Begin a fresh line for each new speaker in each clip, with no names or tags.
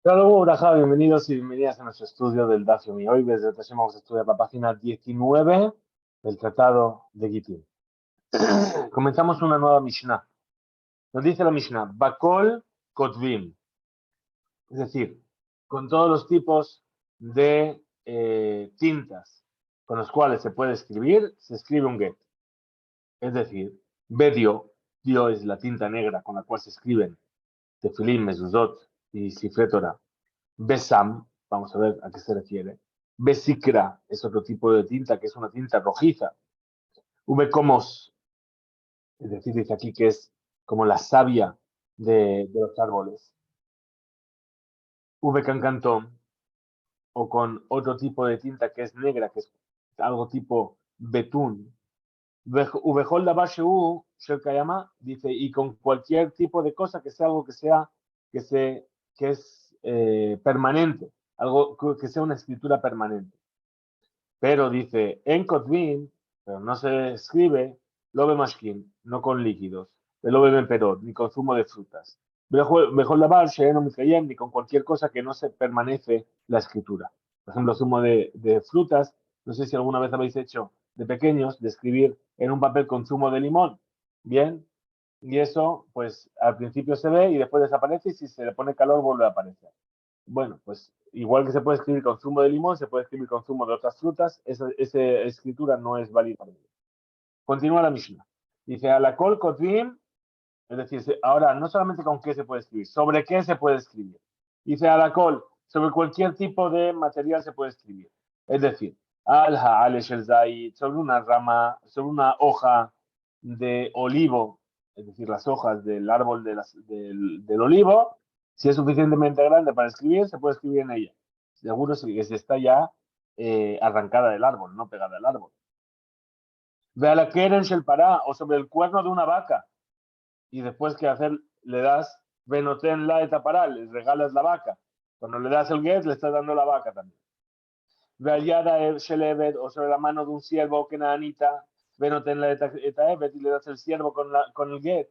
Claro, Uraja, bienvenidos y bienvenidas a nuestro estudio del Daf Yomi. Hoy desde el vamos a estudiar la página 19 del Tratado de Gittin. Comenzamos una nueva Mishnah. Nos dice la Mishnah, Bakol Kotvim, es decir, con todos los tipos de tintas con los cuales se puede escribir, se escribe un get. Es decir, Bedio, Dio es la tinta negra con la cual se escriben Tefilim, Mezuzot y Sifre Torah. Besam, vamos a ver a qué se refiere. Besikra es otro tipo de tinta que es una tinta rojiza. Ubecomos, es decir, dice aquí que es como la savia de los árboles. Ubecancantón, o con otro tipo de tinta que es negra, que es algo tipo betún. Ubejol Dabasheu, Shelkayama, dice, y con cualquier tipo de cosa que sea algo que sea, que es permanente, algo que sea una escritura permanente. Pero dice, en Kotvin, pero no se escribe, lobe mashkin, no con líquidos, de lobe perot, ni con zumo de frutas. Mejor lavar, no ni con cualquier cosa que no se permanece la escritura. Por ejemplo, zumo de frutas, no sé si alguna vez habéis hecho de pequeños, de escribir en un papel con zumo de limón. Bien, y eso, pues al principio se ve y después desaparece y si se le pone calor vuelve a aparecer. Bueno, pues igual que se puede escribir con zumo de limón, se puede escribir con zumo de otras frutas, esa escritura no es válida. Continúa la Mishnah. Dice, a la kol kotvim, es decir, ahora no solamente con qué se puede escribir, sobre qué se puede escribir. Dice, a la kol, sobre cualquier tipo de material se puede escribir. Es decir, al ha'al shel zayit, sobre una rama, sobre una hoja de olivo, es decir, las hojas del árbol del olivo, si es suficientemente grande para escribir, se puede escribir en ella. Seguro que si está ya arrancada del árbol, no pegada al árbol. Ve a la keren shel pará, o sobre el cuerno de una vaca, y después que hacer, le das venoten la etapará, le regalas la vaca. Cuando le das el get, le estás dando la vaca también. Ve al yada shel eved, o sobre la mano de un siervo que nanita, venoten la eta eved, y le das el siervo con el get.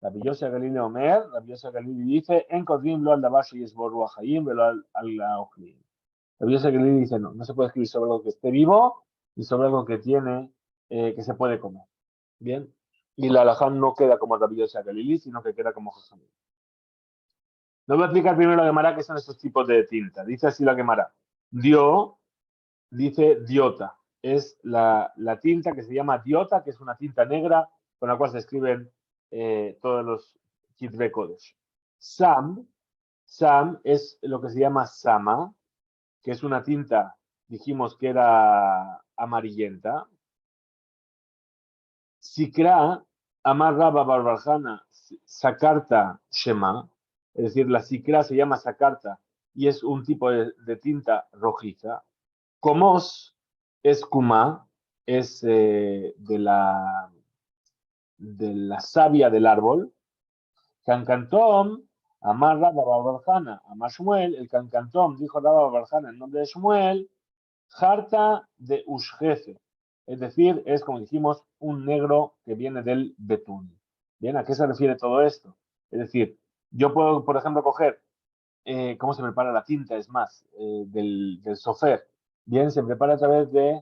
Rabbi Yosef Galili Omer, Rabbi Yosef Galili dice, en Kodrim lo al dabash y es boru ajayim, velo al la ojlim. Rabbi Yosef Galili dice, no, no se puede escribir sobre algo que esté vivo y sobre algo que tiene, que se puede comer. Bien. Y la alaján no queda como Rabbi Yosef Galili, sino que queda como Jajamim. Nos voy a explicar primero la Gemara, que son estos tipos de tinta. Dice así la Gemara. Dio, dice diota. Es la tinta que se llama diota, que es una tinta negra con la cual se escriben todos los Kitvei Kodesh. Sam es lo que se llama Sama, que es una tinta, dijimos que era amarillenta. Sikra, Amar Rabba Barbarjana, Sakarta Shema, es decir, la Sikra se llama Sakarta y es un tipo de tinta rojiza. Komos es Kuma, es de la savia del árbol. Cancantom, Amar Rabba Barbarjana, Amar Shmuel, el Cancantom dijo Rabba Barbarjana en nombre de Shmuel, Jarta de Ushjefe, es decir, es como dijimos, un negro que viene del betún. Bien, ¿a qué se refiere todo esto? Es decir, yo puedo, por ejemplo, coger cómo se prepara la tinta, es más, del sofer. Bien, se prepara a través de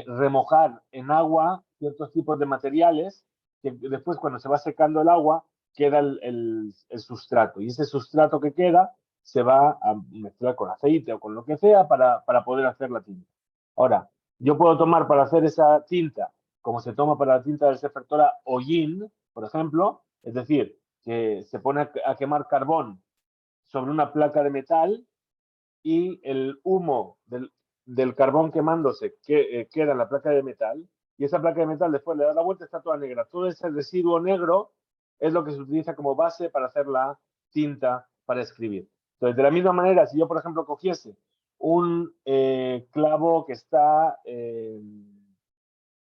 remojar en agua ciertos tipos de materiales que después cuando se va secando el agua queda el sustrato y ese sustrato que queda se va a mezclar con aceite o con lo que sea para poder hacer la tinta. Ahora, yo puedo tomar para hacer esa tinta, como se toma para la tinta del Sefer Torah, hollín, por ejemplo, es decir, que se pone a quemar carbón sobre una placa de metal y el humo del carbón quemándose queda en la placa de metal y esa placa de metal después le da la vuelta, está toda negra. Todo ese residuo negro es lo que se utiliza como base para hacer la tinta para escribir. Entonces, de la misma manera, si yo, por ejemplo, cogiese un clavo que está,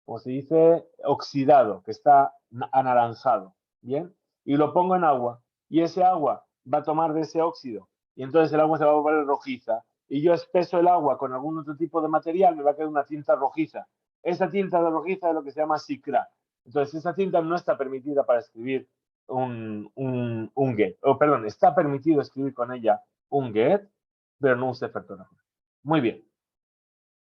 como se dice, oxidado, que está anaranjado, ¿bien? Y lo pongo en agua, y ese agua va a tomar de ese óxido, y entonces el agua se va a volver rojiza, y yo espeso el agua con algún otro tipo de material, me va a quedar una tinta rojiza. Esa tinta rojiza es lo que se llama sikra. Entonces, esa tinta no está permitida para escribir un get. Perdón, está permitido escribir con ella un get, pero no un Sefer Torah. Muy bien.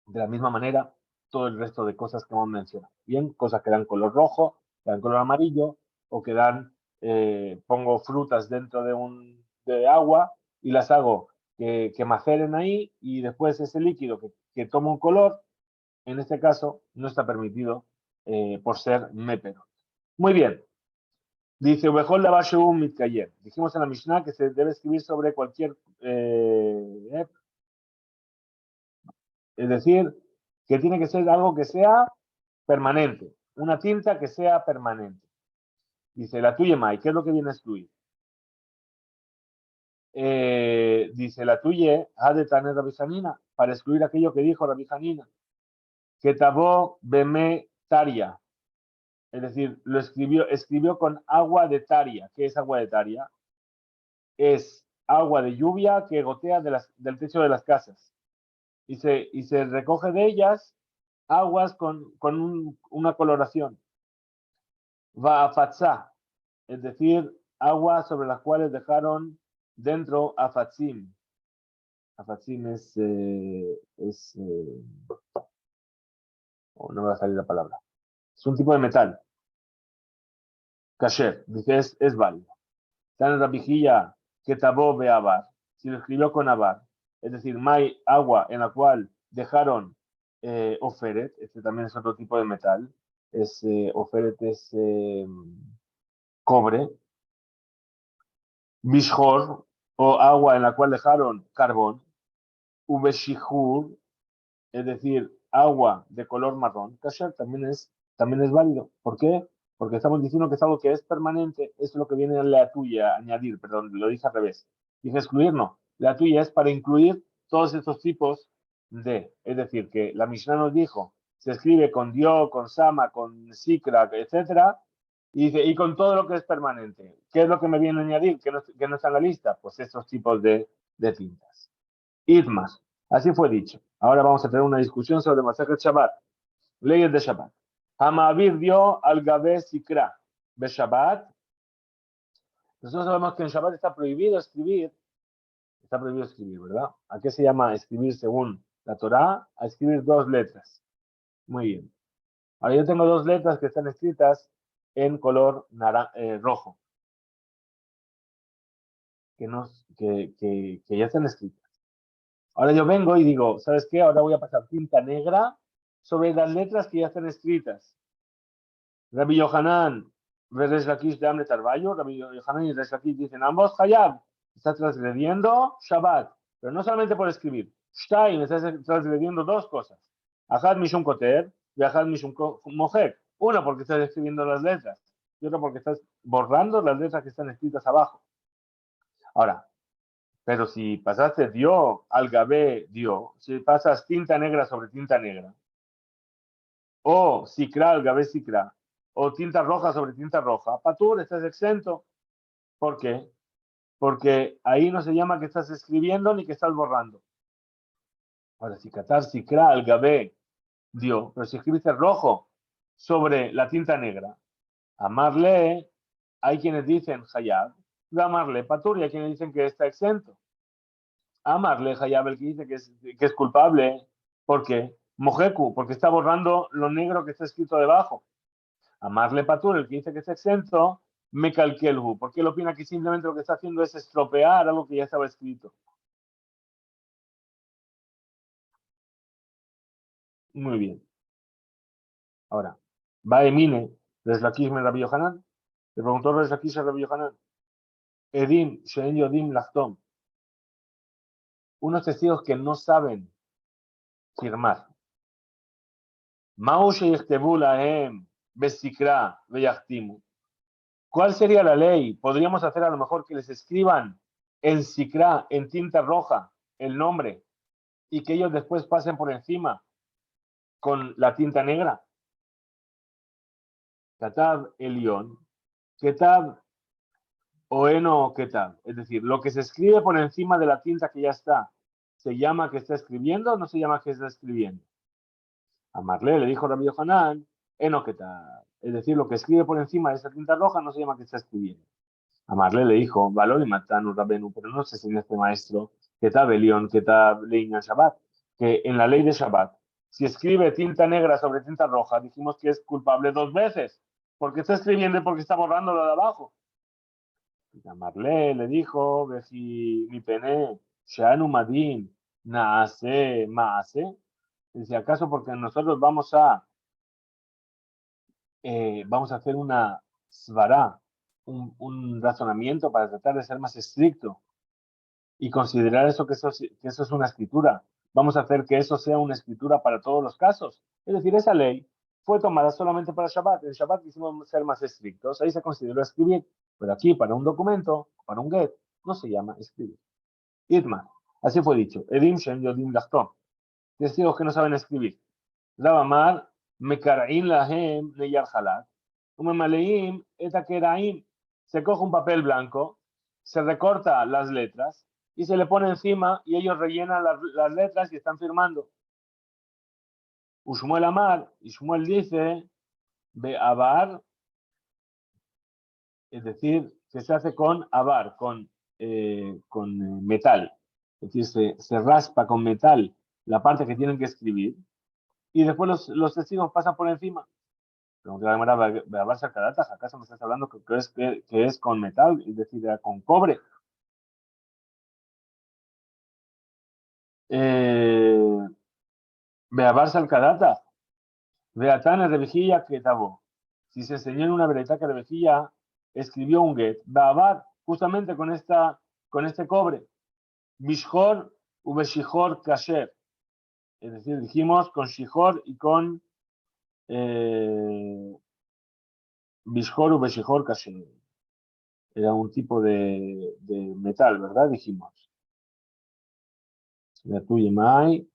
De la misma manera, todo el resto de cosas que hemos mencionado. Bien, cosas que dan color rojo, que dan color amarillo, o que dan, pongo frutas dentro de agua y las hago que maceren ahí y después ese líquido que toma un color, en este caso, no está permitido por ser mépero. Muy bien. Dice, Ubejol la mitkayer. Dijimos en la Mishnah que se debe escribir sobre cualquier, es decir, que tiene que ser algo que sea permanente, una tinta que sea permanente. Dice, la tuya, Mai, ¿qué es lo que viene a excluir? Dice, la tuya, ha de tener Rabbi Hanina, para excluir aquello que dijo Rabbi Hanina, que tabó beme taria, es decir, lo escribió con agua de taria. ¿Qué es agua de taria? Es agua de lluvia que gotea del techo de las casas y se recoge de ellas aguas con una coloración. Va a fatzá, es decir, aguas sobre las cuales dejaron dentro afatzim. Afatzim oh, no me va a salir la palabra. Es un tipo de metal. Kasher, dice, es válido. Está en la vijilla que tabó beabar, si lo escribió con abar, es decir, may, agua en la cual dejaron oferet, este también es otro tipo de metal, oferet es cobre, bishor, o agua en la cual dejaron carbón, ubeshihur, es decir, agua de color marrón, kasher también es válido. ¿Por qué? Porque estamos diciendo que es algo que es permanente, es lo que viene en la tuya, añadir, perdón, lo dije al revés. Dije excluir, no. La tuya es para incluir todos estos tipos es decir, que la Mishnah nos dijo, se escribe con Dio, con Sama, con Sikra, etcétera, y dice, y con todo lo que es permanente. ¿Qué es lo que me viene a añadir? Que no está en la lista? Pues estos tipos de tintas. Itmas. Así fue dicho. Ahora vamos a tener una discusión sobre Masachet Shabbat. Leyes de Shabbat. Hamavir dio al Gabé Sikra. De Shabbat. Nosotros sabemos que en Shabbat está prohibido escribir. Está prohibido escribir, ¿verdad? ¿A qué se llama escribir según la Torá? A escribir dos letras. Muy bien. Ahora yo tengo dos letras que están escritas en color rojo. Que ya están escritas. Ahora yo vengo y digo, ¿sabes qué? Ahora voy a pasar tinta negra sobre las letras que ya están escritas. Rabbi Yohanan, Resh Lakish de Amre Tarbayo, Rabbi Yohanan y Resh Lakish dicen, ambos Hayab, está transgrediendo Shabbat, pero no solamente por escribir. Shtaim, está transgrediendo dos cosas. Ahad Mishum Koter y Ahad Mishum Moher. Uno, porque estás escribiendo las letras, y otro, porque estás borrando las letras que están escritas abajo. Ahora, pero si pasaste dio al gabé dio, si pasas tinta negra sobre tinta negra, o cicra al gabé cicra, o tinta roja sobre tinta roja, patur, estás exento. ¿Por qué? Porque ahí no se llama que estás escribiendo ni que estás borrando. Ahora, si catar cicra al gabé dio, pero si escribiste rojo sobre la tinta negra, amarle, hay quienes dicen hayab, amarle patur, y hay quienes dicen que está exento. Amarle Hayab, el que dice que es culpable. ¿Por qué? Mojeku, porque está borrando lo negro que está escrito debajo. Amarle Patur, el que dice que es exento, me calquelhu, porque él opina que simplemente lo que está haciendo es estropear algo que ya estaba escrito. Muy bien. Ahora, va Emine, Reslakish me Rabbi Yohanan. Le preguntó Reslakish a Rabbi Yohanan. Edim, Shein Yodim Lachtom. Unos testigos que no saben firmar. Ma'u sheyihtebu lahem besikra veyachtimu. ¿Cuál sería la ley? Podríamos hacer a lo mejor que les escriban en Sikra, en tinta roja, el nombre, y que ellos después pasen por encima con la tinta negra. Katab Elión, Ketab Oeno Ketab. Es decir, lo que se escribe por encima de la tinta que ya está, ¿se llama que está escribiendo o no se llama que está escribiendo? A Marlé le dijo Rabbi Yohanan, Eno Ketab. Es decir, lo que escribe por encima de esa tinta roja no se llama que está escribiendo. A Marlé le dijo, Valor y Matanu Rabenu, pero no se enseñó este maestro Ketab Elión, Ketab Leina Shabbat, que en la ley de Shabbat, si escribe tinta negra sobre tinta roja, dijimos que es culpable 2 veces, porque está escribiendo y porque está borrando lo de abajo. Marle le dijo, Veji mi pene, Shanu Madin, Naase, Maase. Dice, ¿acaso porque nosotros vamos a hacer una svara, un razonamiento para tratar de ser más estricto y considerar eso que eso es una escritura? Vamos a hacer que eso sea una escritura para todos los casos. Es decir, esa ley fue tomada solamente para Shabbat. En Shabbat quisimos ser más estrictos, ahí se consideró escribir, pero aquí para un documento, para un get, no se llama escribir. Itma, así fue dicho. Edim Shem Yodim Lachtom. Testigos que no saben escribir. Rabamar, Mekara'in Lahem Neyar Halat. Umemaleim Etakeraim. Se coge un papel blanco, se recorta las letras y se le pone encima y ellos rellenan las letras y están firmando. Ushmuel Amar, y Shmuel dice, Be'abar, es decir, que se hace con abar, con metal. Es decir, se raspa con metal la parte que tienen que escribir y después los testigos pasan por encima. Pregunta la manera, Be'abar Sarkadataj, ¿acaso me estás hablando que es con metal, es decir, con cobre? Be'abar Sarkadataj, Beatán Rebejía que tabó. Si se enseñó en una vereta que Rebejía escribió un get, Be'abar, justamente con este cobre, Bishor Ubeshihor Kasher. Es decir, dijimos con Shihor y con Bishor Ubeshihor Kasher. Era un tipo de metal, ¿verdad? Dijimos. La tuya, Mai.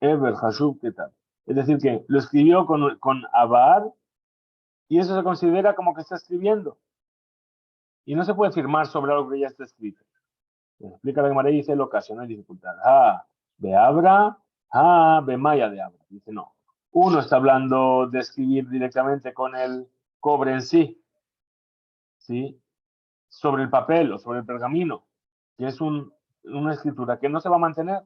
Ever Hashub, ¿qué tal? Es decir, que lo escribió con Abar y eso se considera como que está escribiendo. Y no se puede firmar sobre algo que ya está escrito. Explica la Gemara y dice, lo ocasiona dificultad. De Abra, de Maya de Abra. Dice, no. Uno está hablando de escribir directamente con el cobre en sí, ¿sí? Sobre el papel o sobre el pergamino, que es una escritura que no se va a mantener.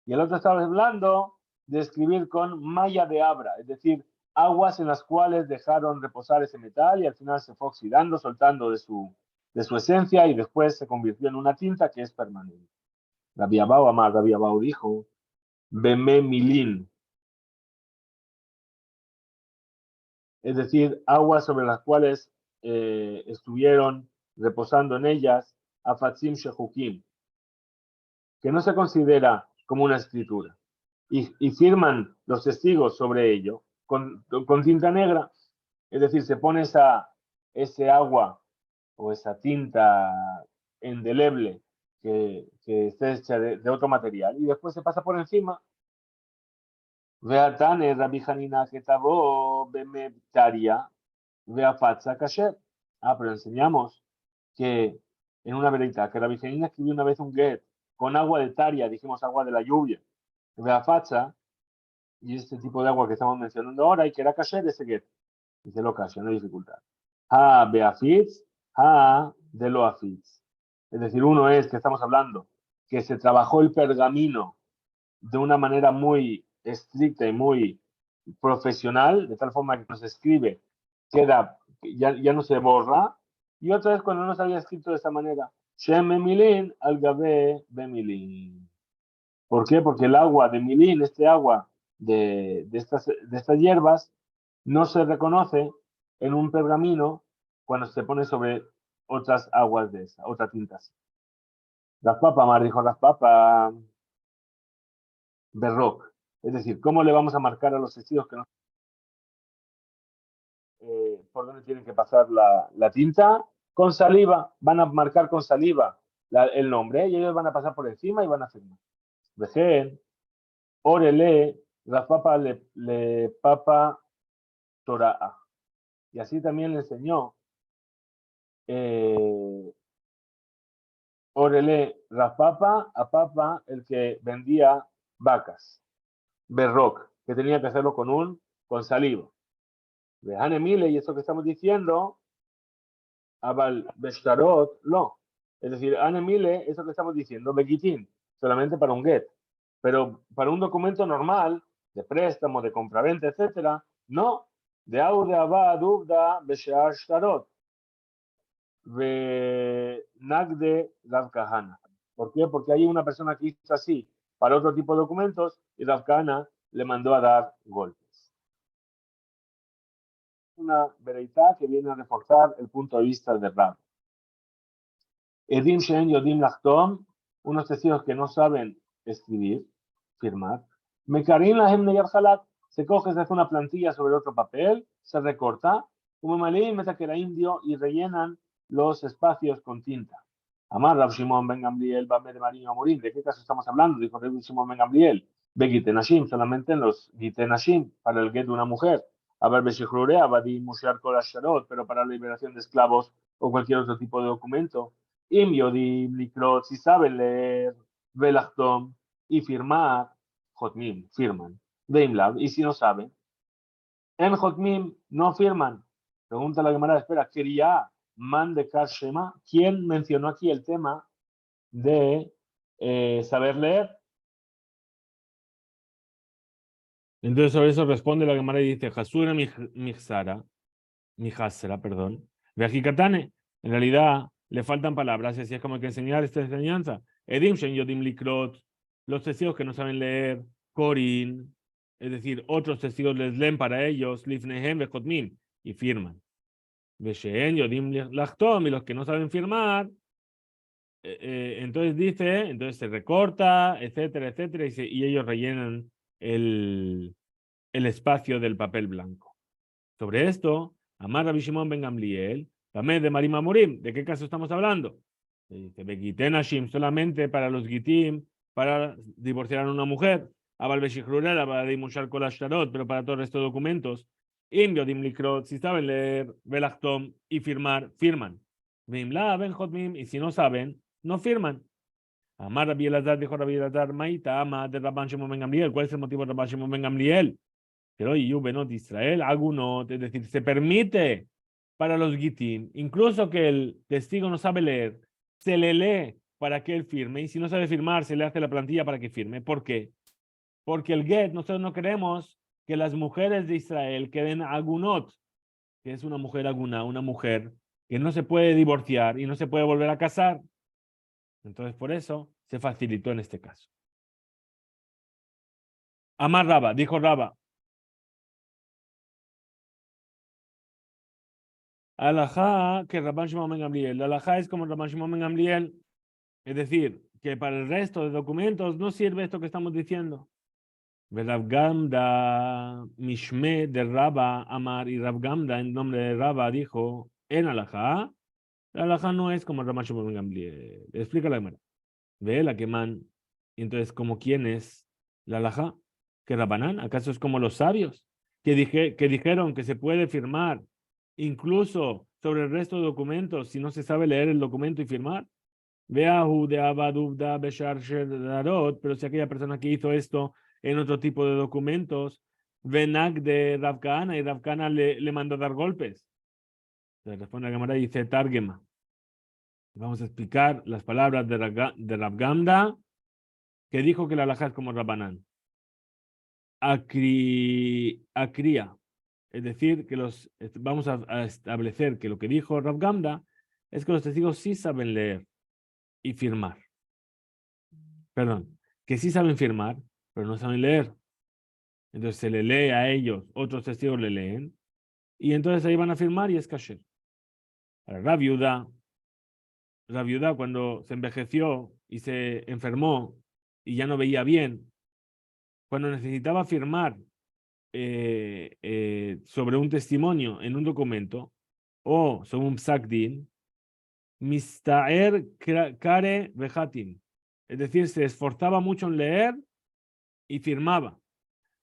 Y el otro está hablando de escribir con malla de Abra, es decir, aguas en las cuales dejaron reposar ese metal y al final se fue oxidando, soltando de su esencia y después se convirtió en una tinta que es permanente. Rabbi Abau Amar, Rabbi Abau dijo, Beme Milin, es decir, aguas sobre las cuales estuvieron reposando en ellas, Afatzim Shehukim, que no se considera como una escritura, y firman los testigos sobre ello con tinta negra, es decir, se pone ese agua o esa tinta indeleble que está hecha de otro material y después se pasa por encima. Veatane Rabbi Hanina que tabó bemetaria veafatza kasher. Pero enseñamos que en una verita que Rabbi Hanina escribió una vez un get con agua de taria, dijimos agua de la lluvia, veafatza, y este tipo de agua que estamos mencionando ahora y que era kasher ese get. Dice lo kasher, no hay dificultad. Beafitz, de lo afitz. Es decir, uno es que estamos hablando que se trabajó el pergamino de una manera muy estricta y muy profesional, de tal forma que no se escribe, ya no se borra, y otra vez cuando no se había escrito de esta manera, Shem Milin al Gabe Bemilin. ¿Por qué? Porque el agua de Milin, este agua de estas hierbas, no se reconoce en un pergamino cuando se pone sobre otras aguas de esa, otras tintas. Raspapa, Mar dijo Raspapa, Berroc. Es decir, ¿cómo le vamos a marcar a los testigos que no, por dónde tienen que pasar la tinta? Con saliva, van a marcar con saliva el nombre y ellos van a pasar por encima y van a firmar. Vejen, Orele, Raspapa le papa Torah. Y así también le enseñó Orele Raspapa a Papa, el que vendía vacas. Berroc, que tenía que hacerlo con saliva. Anemile, y eso que estamos diciendo, Abal Beshtarot, no. Es decir, Anemile, eso que estamos diciendo, Begitin, solamente para un get. Pero para un documento normal, de préstamo, de compraventa, etcétera, no. De Aude Abad, Ubda, Beshear Shtarot. Nagde Rav Kahana. ¿Por qué? Porque hay una persona que hizo así para otro tipo de documentos y Rav Kahana le mandó a dar golpes. Una vereitá que viene a reforzar el punto de vista de Rav. Edim Shen Yodim Lachtom, unos testigos que no saben escribir, firmar. Mekarin Lahem Neyar Halak, se coge, se hace una plantilla sobre otro papel, se recorta, como Malim Metakera Indio y rellenan los espacios con tinta. Amar Rav Shimon Ben Gamliel, Bame de Marín Amorín, ¿de qué caso estamos hablando? Dijo Rav Shimon Ben Gamliel, Begitenashim, solamente en los Gitenashim, para el get de una mujer. A ver, Beshichrure, Abadi Mushar Kol Asharot, pero para la liberación de esclavos o cualquier otro tipo de documento. Im Yodim Likrot, si saben leer, Velachtom y firmar, Jotmim, firman. Veimlav, y si no saben, en Jotmim no firman. Pregunta la Gemara, espera, quería man de Shema. ¿Quién mencionó aquí el tema de saber leer? Entonces sobre eso responde la Gemara y dice, Hasura Mijasera, perdón. Vejicatane, en realidad le faltan palabras, así es como hay que enseñar esta enseñanza. Edim Shen Yodim Likrot, los testigos que no saben leer, Corin, es decir, otros testigos les leen para ellos, Lifnehem Vejotmim, y firman. Veshen Yodim Lachtom, y los que no saben firmar, entonces dice, entonces se recorta, etcétera, etcétera, y ellos rellenan el espacio del papel blanco. Sobre esto, Amar Rabbi Shimon Ben Gamliel, también de Marim Amorim, ¿de qué caso estamos hablando? Dice, Begiten Hashim, solamente para los Gitim, para divorciar a una mujer, Abal Beshikrurela, para Dimushar Kol Ashtarot, pero para todo el resto de documentos, Yodim Likrot, si saben leer, Belachtom y firmar, firman. Veimla Ben Jotmim, y si no saben, no firman. Amar Rabbi Elazar, dijo Rabbi Elazar, Maita, Ama de Rabban Shimon Ben Gamliel, ¿cuál es el motivo de Rabban Shimon Ben Gamliel? Pero hoy Benot Israel, Agunot, es decir, se permite para los Gitim, incluso que el testigo no sabe leer, se le lee para que él firme, y si no sabe firmar, se le hace la plantilla para que firme. ¿Por qué? Porque el Get, nosotros no queremos que las mujeres de Israel queden Agunot, que es una mujer Aguna, una mujer que no se puede divorciar y no se puede volver a casar. Entonces, por eso se facilitó en este caso. Amar Raba, dijo Raba, alajá que Rabban Shimon Ben Gamliel. La alajá es como Rabban Shimon Ben Gamliel. Es decir, que para el resto de documentos no sirve esto que estamos diciendo. Rav Gamda Mishme de Rabba Amar, y Rav Gamda en nombre de Rabba dijo, en alajá, la alajá no es como Rabban Shimon Ben Gamliel. Explica la Gemara. Ve la que man. Y entonces, ¿como quién es la alajá? ¿Que Rabbanán? ¿Acaso es como los sabios? Que dijeron que se puede firmar incluso sobre el resto de documentos si no se sabe leer el documento y firmar. Veahu de Abadubda Beshar Shedarot, pero si aquella persona que hizo esto en otro tipo de documentos, Venag de Rav Kahana, y Rav Kahana le mandó a dar golpes. Le responde la cámara y dice Targema. Vamos a explicar las palabras de Rav Gamda, que dijo que la alajá es como Rabbanán. Acría. Es decir, que vamos a establecer que lo que dijo Rav Gamda es que los testigos sí saben leer y firmar. Perdón, que sí saben firmar, pero no saben leer. Entonces se le lee a ellos, otros testigos le leen, y entonces ahí van a firmar y es kasher. Rav Yehuda cuando se envejeció y se enfermó y ya no veía bien, cuando necesitaba firmar sobre un testimonio en un documento o sobre un psakdin, mistaer kare vejatim, es decir, se esforzaba mucho en leer y firmaba.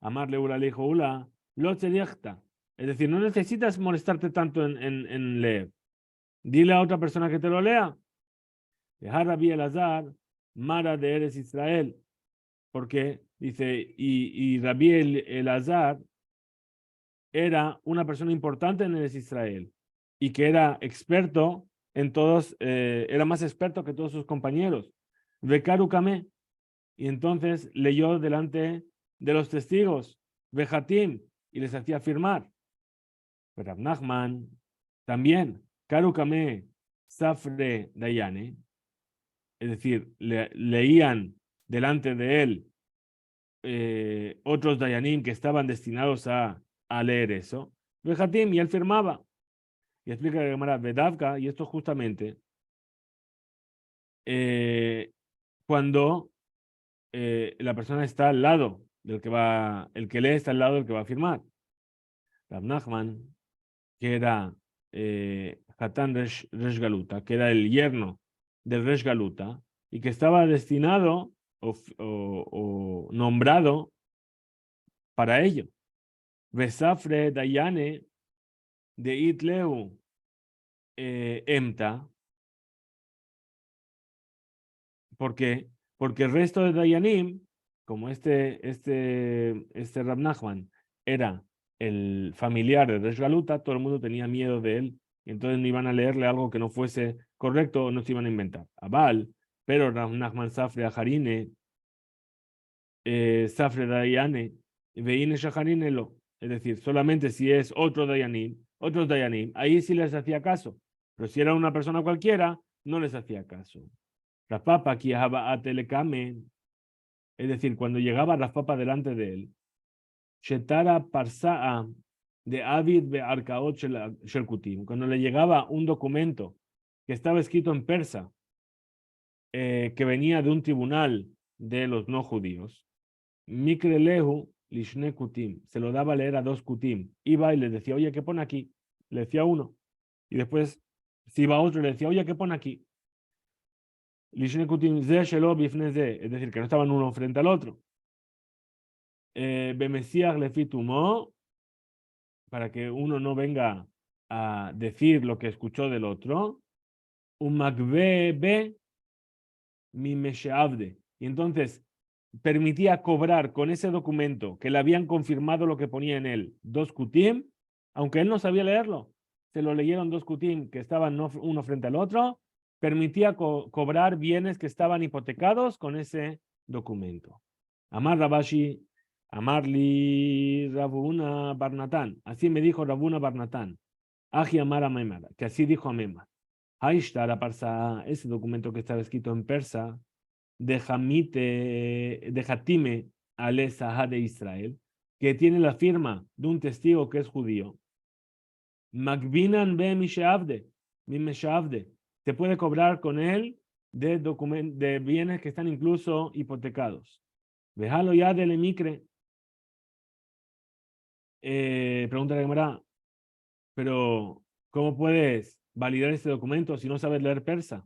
Amarle ula le dijo ula, lo es decir, no necesitas molestarte tanto en leer. Dile a otra persona que te lo lea. Dejar Rabbi Elazar, Mara de Eres Israel, porque dice, y Rabbi Elazar era una persona importante en el Israel y que era experto en todos, era más experto que todos sus compañeros. Bekaru Kameh, y entonces leyó delante de los testigos, Bejatim, y les hacía firmar. Rav Nachman también, Karu Kameh Safre Dayane, es decir, leían delante de él otros Dayanim que estaban destinados a leer eso, Bejatim, y él firmaba. Y explica la Gemara, Vedavka, y esto justamente cuando la persona está al lado del que va, el que lee está al lado del que va a firmar. Rav Nachman, que era Hatan Resh Galuta, que era el yerno del Resh Galuta, y que estaba destinado o nombrado para ello. Besafre Dayane de Itleu Emta. ¿Por qué? Porque el resto de Dayanim, como este Rab Nachman era el familiar de Resh Galuta, todo el mundo tenía miedo de él, y entonces no iban a leerle algo que no fuese correcto o no se iban a inventar. Abal, pero Rab Nachman Safre Ajarine, Safre Dayane, Veine Shaharine lo. Es decir, solamente si es otros Dayanim, ahí sí les hacía caso. Pero si era una persona cualquiera, no les hacía caso. Rafapa aquí a Telekamen, es decir, cuando llegaba Rafapa delante de él, Shetara Parsaa de Avid be Arkaot Shelkutim, cuando le llegaba un documento que estaba escrito en persa, que venía de un tribunal de los no judíos, Mikrelehu Lishne Kutim, se lo daba a leer a dos Kutim, iba y le decía, oye, ¿qué pone aquí? Le decía uno, y después, si iba otro, le decía, oye, ¿qué pone aquí? Es decir, que no estaban uno frente al otro. Bemesiach lefitumó, para que uno no venga a decir lo que escuchó del otro. Un be mi mesheavde. Y entonces permitía cobrar con ese documento que le habían confirmado lo que ponía en él, dos kutim, aunque él no sabía leerlo. Se lo leyeron dos kutim que estaban uno frente al otro, permitía cobrar bienes que estaban hipotecados con ese documento. Amar Rabashi, Amarli Rabuna Barnatán. Así me dijo Rabuna Barnatán. Aji Amar Amemar, que así dijo Amemar. Aishtar Parsa, ese documento que estaba escrito en persa, de Hatime Ale Sahá de Israel, que tiene la firma de un testigo que es judío. Magbinan be Mishavde, se puede cobrar con él de bienes que están incluso hipotecados. Déjalo ya del emicre. Pregunta la Gemara, pero ¿cómo puedes validar este documento si no sabes leer persa?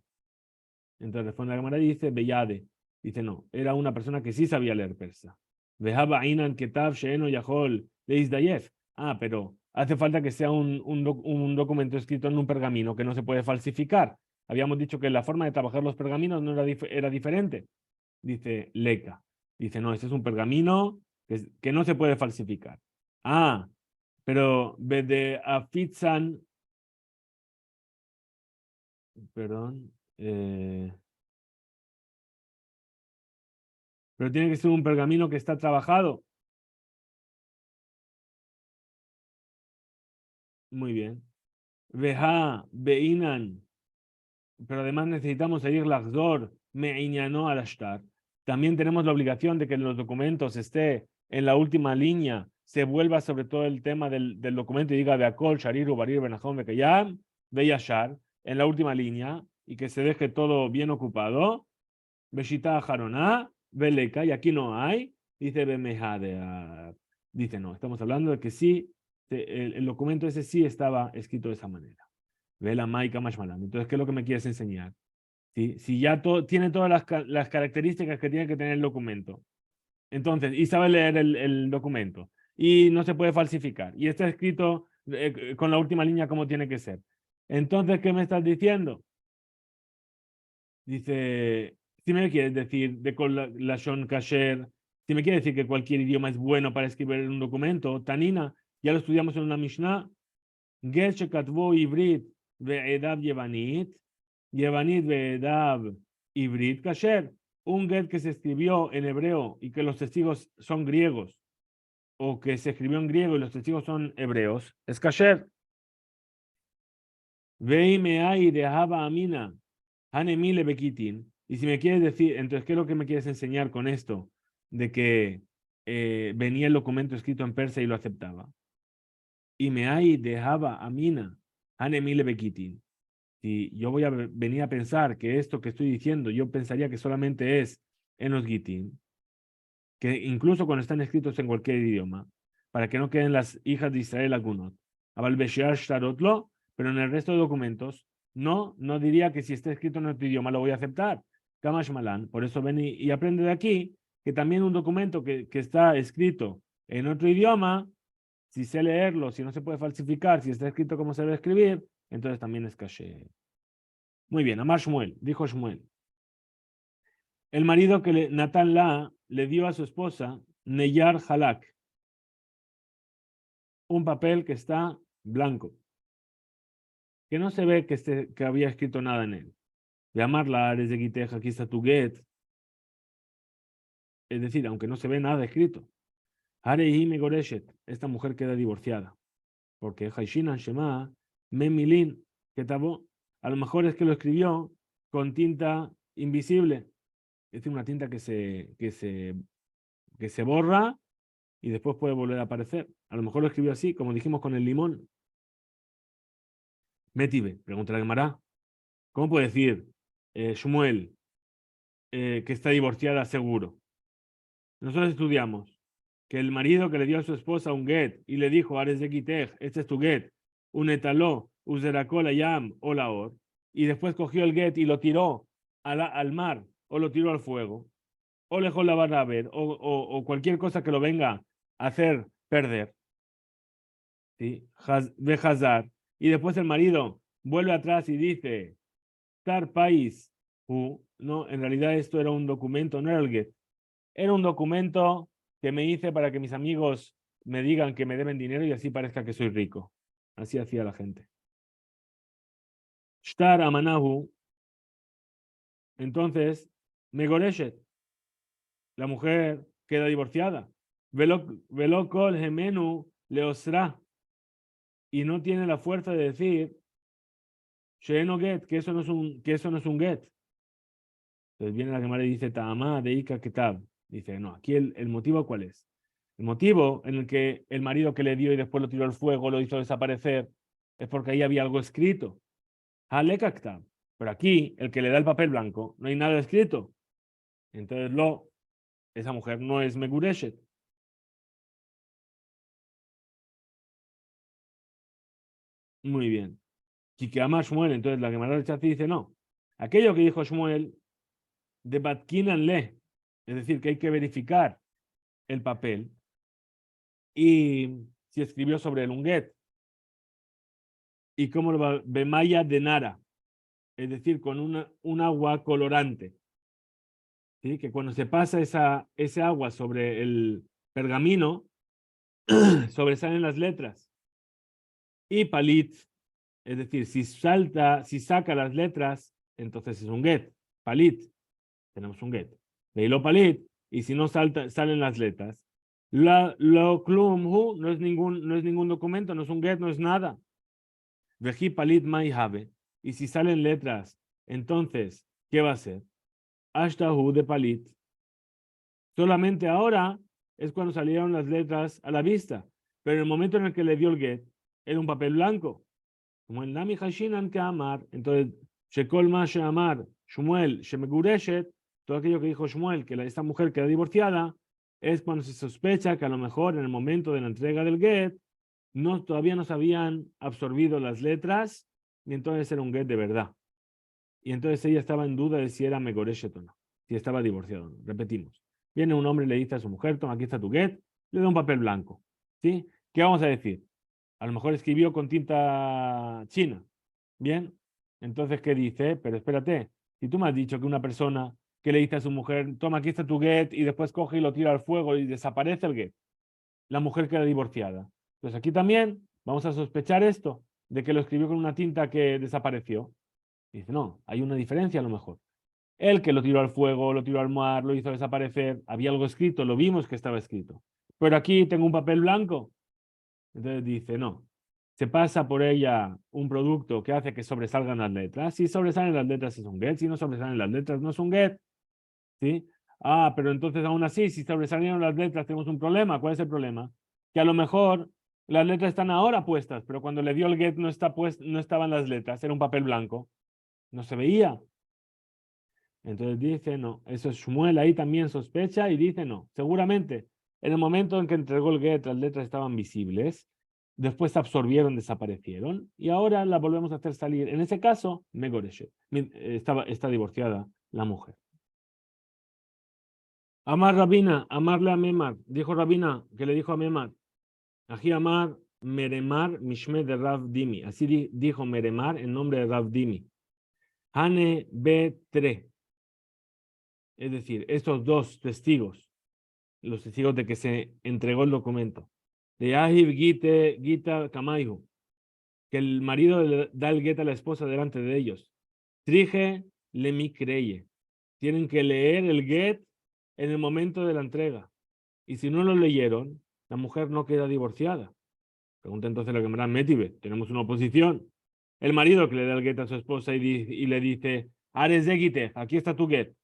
Entonces responde la Gemara y dice, Beyade. Dice, no, era una persona que sí sabía leer persa. Vejaba Inan Ketav Sheeno Yahol Leisdayef. Ah, pero hace falta que sea un documento escrito en un pergamino que no se puede falsificar. Habíamos dicho que la forma de trabajar los pergaminos no era diferente. Dice Leca. Dice, no, este es un pergamino que no se puede falsificar. Ah, pero de Afitzan, perdón, pero tiene que ser un pergamino que está trabajado. Muy bien. Veja, Beinan, pero además necesitamos seguir Lagdor, Meiñano al Ashtar. También tenemos la obligación de que en los documentos esté en la última línea, se vuelva sobre todo el tema del documento y diga Beakol, Sharir, Ubarir, Benajón, Bekayam, Beyashar, en la última línea, y que se deje todo bien ocupado. Beshita Jaroná, Beleka, y aquí no hay, dice Bemejade. Dice no, estamos hablando de que sí, el documento ese sí estaba escrito de esa manera. Ve la Maika Mashmalam. Entonces, ¿qué es lo que me quieres enseñar? Si ya tiene todas las características que tiene que tener el documento, entonces, y sabe leer el documento, y no se puede falsificar, y está escrito con la última línea como tiene que ser. Entonces, ¿qué me estás diciendo? Dice, si me quieres decir de la Shon Kasher, si me quieres decir que cualquier idioma es bueno para escribir un documento, Tanina, Ya lo estudiamos en una Mishnah. Get shekatvo ivrit ve'edav yevanit. Yevanit ve'edav ivrit kasher. Un get que se escribió en hebreo y que los testigos son griegos, o que se escribió en griego y los testigos son hebreos, es kasher. Veime hay de Haba Amina, Hanemile Bekitin. Y si me quieres decir, entonces, ¿qué es lo que me quieres enseñar con esto? De que venía el documento escrito en persa y lo aceptaba. Y me hay de Haba Amina, Hanemile Bekitin. Si yo voy a venir a pensar que esto que estoy diciendo, yo pensaría que solamente es en los Gitin, que incluso cuando están escritos en cualquier idioma, para que no queden las hijas de Israel algunos. Pero en el resto de documentos, no diría que si está escrito en otro idioma lo voy a aceptar. Kamash Malan. Por eso ven y aprende de aquí que también un documento que está escrito en otro idioma, si sé leerlo, si no se puede falsificar, si está escrito como se debe escribir, entonces también es caché. Muy bien, Amar Shmuel, dijo Shmuel. El marido que Natán le dio a su esposa, Neyar Halak, un papel que está blanco, que no se ve que había escrito nada en él. Llamarla desde Giteja, aquí está tu get. Es decir, aunque no se ve nada escrito. Harehime Goreshet, esta mujer queda divorciada. Porque Haishinan Shema, Memilin, que tabó, a lo mejor es que lo escribió con tinta invisible. Es decir, una tinta que se borra y después puede volver a aparecer. A lo mejor lo escribió así, como dijimos con el limón. Metive, pregunta la Gemara. ¿Cómo puede decir Shmuel que está divorciada seguro? Nosotros estudiamos que el marido que le dio a su esposa un get y le dijo, Ares de Kitej, este es tu get, un etaló, useracola yam o laor, y después cogió el get y lo tiró al mar o lo tiró al fuego, o le dejó la barra a ver, o cualquier cosa que lo venga a hacer perder. ¿Sí? De Hazar. Y después el marido vuelve atrás y dice, Tar país, no, en realidad esto era un documento, no era el get, era un documento que me hice para que mis amigos me digan que me deben dinero y así parezca que soy rico. Así hacía la gente. Shtar amanahu, entonces, Megoreshet, la mujer queda divorciada. Velo kol gemenu leosra, y no tiene la fuerza de decir Sheeno get, que eso no es un get. Entonces viene la Gemara y dice Ta'amá de Ika Ketab. Dice, no, aquí el motivo ¿cuál es? El motivo en el que el marido que le dio y después lo tiró al fuego, lo hizo desaparecer, es porque ahí había algo escrito. Haleka Ketab. Pero aquí, el que le da el papel blanco, no hay nada escrito. Entonces esa mujer no es Megureshet. Muy bien. Kikeama Shmuel, entonces la Gemara del Chazi dice, no. Aquello que dijo Shmuel, de Batkinan le, es decir, que hay que verificar el papel y si escribió sobre el unguet y cómo lo va, Bemaya de Nara, es decir, con un agua colorante. ¿Sí? Que cuando se pasa ese agua sobre el pergamino, sobresalen las letras. Y palit, es decir, si saca las letras, entonces es un get. Palit, tenemos un get. Leilo palit, y si no salen las letras. Lo klum hu no es ningún documento, no es un get, no es nada. Veji palit mai have. Y si salen letras, entonces, ¿qué va a ser? Ashtahu de palit. Solamente ahora es cuando salieron las letras a la vista. Pero en el momento en el que le dio el get, era un papel blanco. Como el Nami Hashinan que amar. Entonces, Shekol ma amar, Shmuel, Shemegureshet, todo aquello que dijo Shmuel, que esta mujer queda divorciada, es cuando se sospecha que a lo mejor en el momento de la entrega del get, todavía no se habían absorbido las letras, y entonces era un get de verdad. Y entonces ella estaba en duda de si era Megoreshet o no, si estaba divorciado o no. Repetimos. Viene un hombre y le dice a su mujer, toma, aquí está tu get, le da un papel blanco. ¿Sí? ¿Qué vamos a decir? A lo mejor escribió con tinta china. Bien. Entonces, ¿qué dice? Pero espérate, si tú me has dicho que una persona que le dice a su mujer, toma, aquí está tu get, y después coge y lo tira al fuego y desaparece el get, la mujer queda divorciada. Entonces aquí también vamos a sospechar esto, de que lo escribió con una tinta que desapareció. Y dice, no, hay una diferencia a lo mejor. El que lo tiró al fuego, lo tiró al mar, lo hizo desaparecer, había algo escrito, lo vimos que estaba escrito. Pero aquí tengo un papel blanco. Entonces dice, no, se pasa por ella un producto que hace que sobresalgan las letras. Si sobresalen las letras es un get, si no sobresalen las letras no es un get. ¿Sí? Ah, pero entonces aún así, si sobresalieron las letras tenemos un problema. ¿Cuál es el problema? Que a lo mejor las letras están ahora puestas, pero cuando le dio el get no, no estaban las letras, era un papel blanco. No se veía. Entonces dice, no, eso es Shmuel ahí también sospecha y dice, no, seguramente en el momento en que entregó el get las letras estaban visibles, después se absorbieron, desaparecieron y ahora la volvemos a hacer salir. En ese caso, Megoreshet, está divorciada la mujer. Amar Rabina, amarle a Memar, dijo Rabina, que le dijo a Memar, Ají Amar Meremar Mishme de Rav Dimi, así dijo Meremar en nombre de Rav Dimi. Hane B3. Es decir, estos dos testigos, los testigos de que se entregó el documento, de Ahib Gita Kamaihu, que el marido da el get a la esposa delante de ellos. Trije le creye. Tienen que leer el get en el momento de la entrega. Y si no lo leyeron, la mujer no queda divorciada. Pregunta entonces la Gemara Métibe. Tenemos una oposición. El marido que le da el get a su esposa y le dice, Ares de aquí está tu get.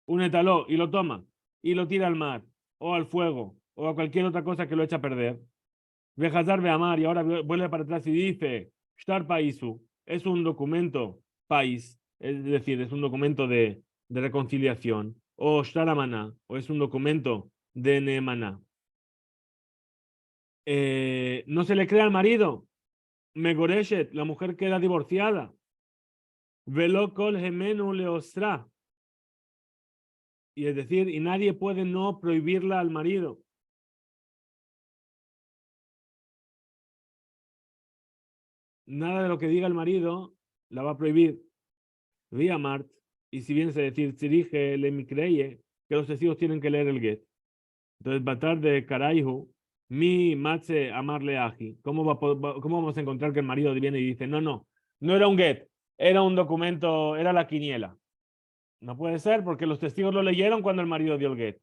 Únetalo y lo toma y lo tira al mar o al fuego o a cualquier otra cosa que lo echa a perder. Vejazar Beamar y ahora vuelve para atrás y dice, Shtar Paisu es un documento país, es decir, es un documento de reconciliación, o Shtar Amaná, o es un documento de Nemaná. No se le cree al marido, Megoreshet, la mujer queda divorciada. Velo kol gemenu leostra. Y es decir, y nadie puede no prohibirla al marido. Nada de lo que diga el marido la va a prohibir. Vía Mart, y si vienes a decir, dirige le creye que los testigos tienen que leer el get. Entonces, batar de Karaihu, mi matze amarle aji. ¿Cómo vamos a encontrar que el marido viene y dice, no, no, no era un get, era un documento, era la quiniela? No puede ser porque los testigos lo leyeron cuando el marido dio el get.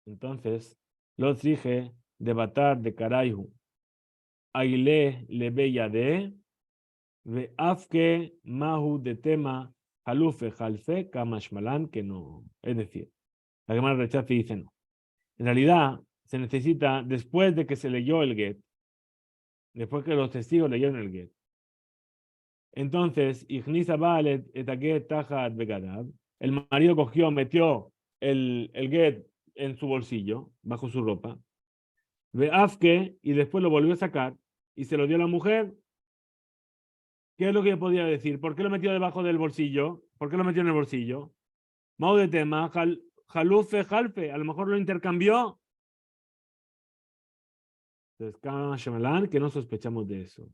Entonces, los dije de batar de Karaihu, aile le bella de Afke Mahu de tema Halufe Halfe Kamashmalan, que no. Es decir, la Gemara rechaza y dice no. En realidad, se necesita, después de que se leyó el get, después que los testigos leyeron el get, entonces, Ignisa Balet etaget tajat begadab, el marido cogió, metió el get en su bolsillo, bajo su ropa, ve Afke, y después lo volvió a sacar, y se lo dio a la mujer. ¿Qué es lo que yo podía decir? ¿Por qué lo metió debajo del bolsillo? ¿Por qué lo metió en el bolsillo? Mau de tema, jalufe, jalfe, a lo mejor lo intercambió. Entonces, que no sospechamos de eso.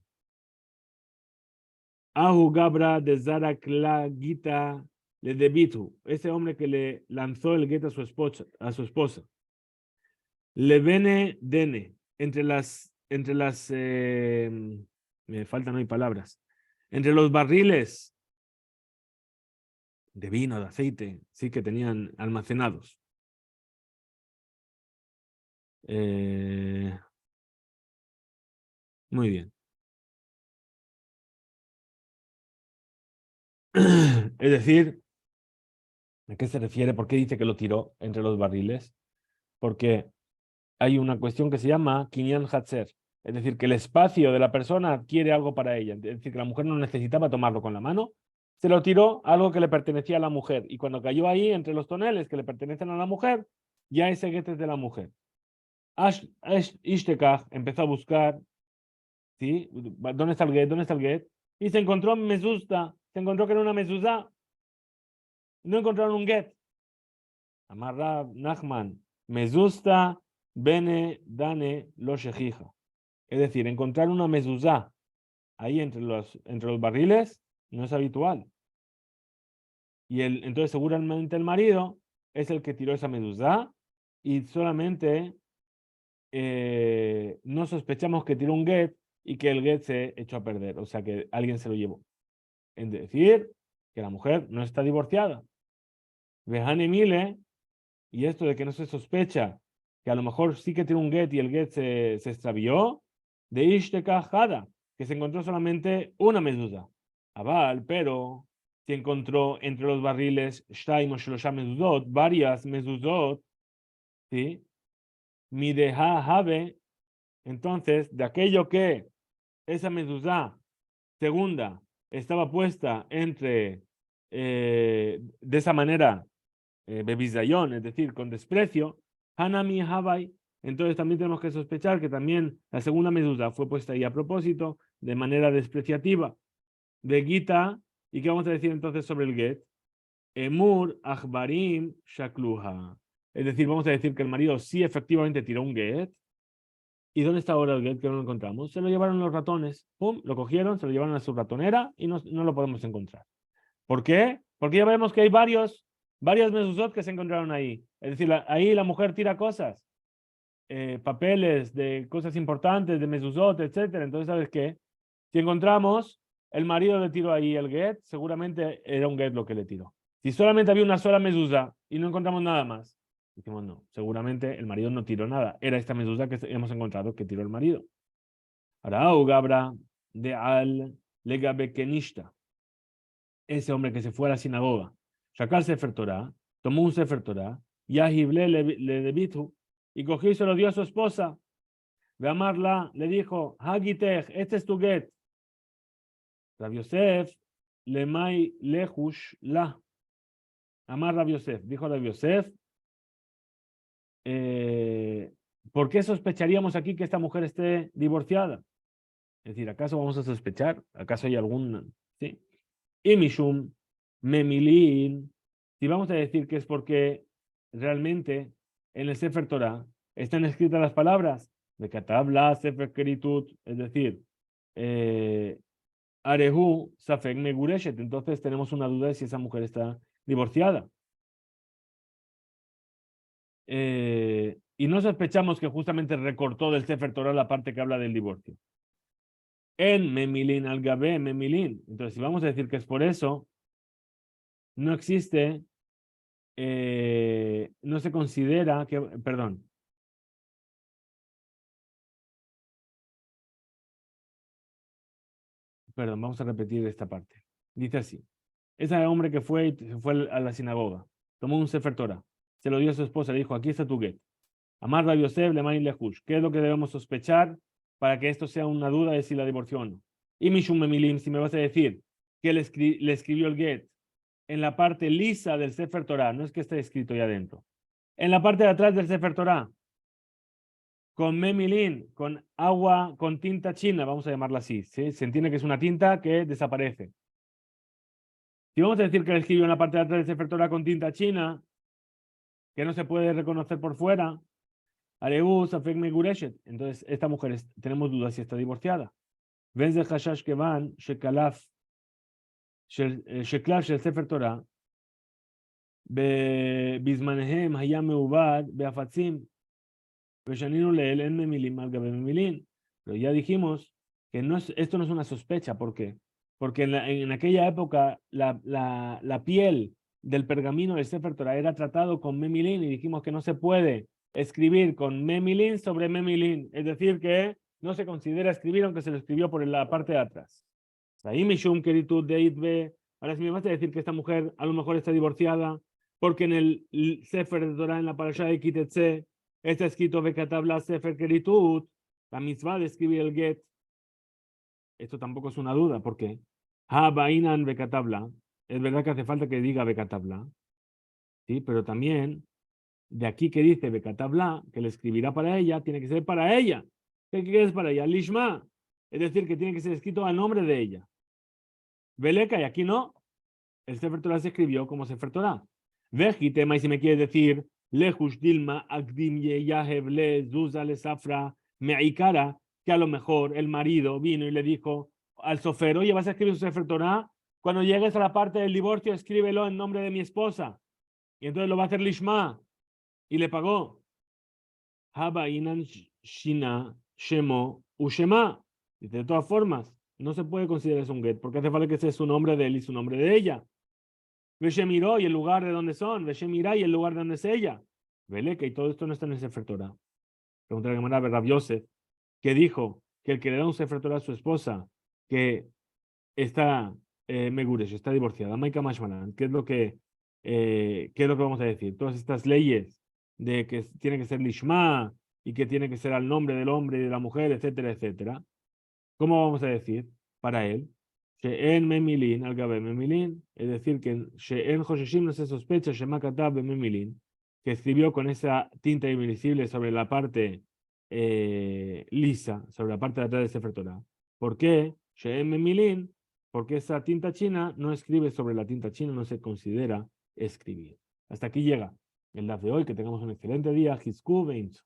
Ahu Gabra de Zara Klagita le debitu, ese hombre que le lanzó el gueto a su esposa. Le vene dene, me faltan hoy palabras, entre los barriles de vino, de aceite, sí que tenían almacenados. Muy bien. Es decir, ¿a qué se refiere? ¿Por qué dice que lo tiró entre los barriles? Porque hay una cuestión que se llama Kinyan Hatzer. Es decir, que el espacio de la persona adquiere algo para ella. Es decir, que la mujer no necesitaba tomarlo con la mano. Se lo tiró algo que le pertenecía a la mujer. Y cuando cayó ahí entre los toneles que le pertenecen a la mujer, ya ese guete es de la mujer. Ishtekach empezó a buscar, ¿sí? ¿Dónde está el guet? ¿Dónde está el guet? Y se encontró mesusta. Se encontró que era una mezuzá. No encontraron un get. Amarra Nachman, mezusta bene dane lo shejija. Es decir, encontrar una mezuzá ahí entre los barriles no es habitual. Y entonces seguramente el marido es el que tiró esa mezuzá y solamente no sospechamos que tiró un get y que el get se echó a perder, o sea que alguien se lo llevó. Es decir, que la mujer no está divorciada. Vejane Mile, y esto de que no se sospecha que a lo mejor sí que tiene un get y el get se extravió, de Ishteka Hada, que se encontró solamente una medusa. Aval, pero se encontró entre los barriles Shtaim o Shlosha mezuzot, varias mezuzot, ¿sí? Mideha Habe, entonces, de aquello que esa mezuzá segunda estaba puesta entre, de esa manera, bebizayón, es decir, con desprecio, Hanami Habai, entonces también tenemos que sospechar que también la segunda medusa fue puesta ahí a propósito, de manera despreciativa, de Gita, ¿y qué vamos a decir entonces sobre el get? Emur Achbarim Shakluha. Es decir, vamos a decir que el marido sí efectivamente tiró un get. ¿Y dónde está ahora el get que no lo encontramos? Se lo llevaron los ratones. Pum, lo cogieron, se lo llevaron a su ratonera y no lo podemos encontrar. ¿Por qué? Porque ya vemos que hay varias mezuzot que se encontraron ahí. Es decir, ahí la mujer tira cosas, papeles de cosas importantes, de mezuzot, etcétera. Entonces, ¿sabes qué? Si encontramos, el marido le tiró ahí el get, seguramente era un get lo que le tiró. Si solamente había una sola mezuzá y no encontramos nada más, decimos no, seguramente el marido no tiró nada. Era esta mezuzá que hemos encontrado que tiró el marido. Arau Gabra de al legabe kenishta. Ese hombre que se fue a la sinagoga, Shakal Sefer Torah, tomó un Sefer Torah, Yahible le debitu, y cogió y se lo dio a su esposa. De amarla, le dijo, Hagitech, este es tu get. Rabbi Yosef, lemay lehush la. Amar Rabbi Yosef, dijo Rabbi Yosef, ¿por qué sospecharíamos aquí que esta mujer esté divorciada? Es decir, ¿acaso vamos a sospechar? ¿Acaso hay algún...? ¿Sí? Y Mishum, Memilin, si vamos a decir que es porque realmente en el Sefer Torah están escritas las palabras de Katabla, Sefer Keritut, es decir, Arehu, Safek Megureshet, entonces tenemos una duda de si esa mujer está divorciada. Y no sospechamos que justamente recortó del Sefer Torah la parte que habla del divorcio. En Memilin al Gabe, Memilin. Entonces, si vamos a decir que es por eso, no existe, no se considera que, perdón, vamos a repetir esta parte. Dice así, ese hombre que fue a la sinagoga, tomó un Sefer Torah, se lo dio a su esposa, le dijo, aquí está tu get. Amar Rabbi Yosef, Lemay Lehush. ¿Qué es lo que debemos sospechar para que esto sea una duda de si la divorció o no? Y Mishum Memilim, si me vas a decir que le escribió el get en la parte lisa del Sefer Torah, no es que esté escrito ahí adentro, en la parte de atrás del Sefer Torah, con memilin, con agua, con tinta china, vamos a llamarla así, ¿sí? Se entiende que es una tinta que desaparece. Si vamos a decir que le escribió en la parte de atrás del Sefer Torah con tinta china, que no se puede reconocer por fuera, entonces esta mujer tenemos dudas si está divorciada. בין זה חשש כיוון שכלל של ספר תורה בזמניהם היה מעובד בהפצים ושנינו לאל אין ממילים על גבי ממילים. Pero ya dijimos que esto no es una sospecha. ¿Por qué? Porque en aquella época la piel del pergamino del Sefer Torah era tratado con memilín y dijimos que no se puede escribir con memilín sobre memilín. Es decir, que no se considera escribir aunque se lo escribió por la parte de atrás. Ahí Mishum Keritud de Itbe. Ahora, si me vas a decir que esta mujer a lo mejor está divorciada, porque en el Sefer de Torah, en la parasha de Kitetse, está escrito Bekatabla Sefer Keritud, la mitzvah de escribir el get. Esto tampoco es una duda, ¿por qué? Ha Bainan Bekatabla. Es verdad que hace falta que diga Bekatabla, ¿sí? Pero también, de aquí que dice Bekatabla, que le escribirá para ella, tiene que ser para ella. ¿Qué es para ella? Lishma. Es decir, que tiene que ser escrito a nombre de ella. Beleka, y aquí no. El Sefer Torah se escribió como Sefer Torah. Vejitema, y si me quieres decir, Lehush Dilma, Agdim Yeyahev Le Zuza Le Safra Meikara, que a lo mejor el marido vino y le dijo al sofer, oye, vas a escribir un Sefer Torah, cuando llegues a la parte del divorcio, escríbelo en nombre de mi esposa. Y entonces lo va a hacer Lishma. Y le pagó. Haba Inan Shina, Shemo, Ushema. Dice, de todas formas, no se puede considerar eso un get, porque hace falta que sea su nombre de él y su nombre de ella. Veshemiró y el lugar de donde son, Veshemirá y el lugar de donde es ella. Vele que todo esto no está en el Sefer Torah. Pregunta la Gemara Rav Yosef, que dijo que el que le da un Sefer Torah a su esposa, que está Meguresh, está divorciada, Maika Mashmalan, qué es lo que vamos a decir? Todas estas leyes de que tiene que ser Lishma y que tiene que ser al nombre del hombre y de la mujer, etcétera, etcétera. ¿Cómo vamos a decir para él? She'en memilin al gabe memilin, es decir, que She'en Hosheshim no se sospecha, Shema katab memilin, que escribió con esa tinta invisible sobre la parte lisa, sobre la parte de atrás de Sefer Torah. ¿Por qué? She'en memilin, porque esa tinta china no escribe sobre la tinta china, no se considera escribir. Hasta aquí llega el daf de hoy, que tengamos un excelente día. Hizku Beintzu.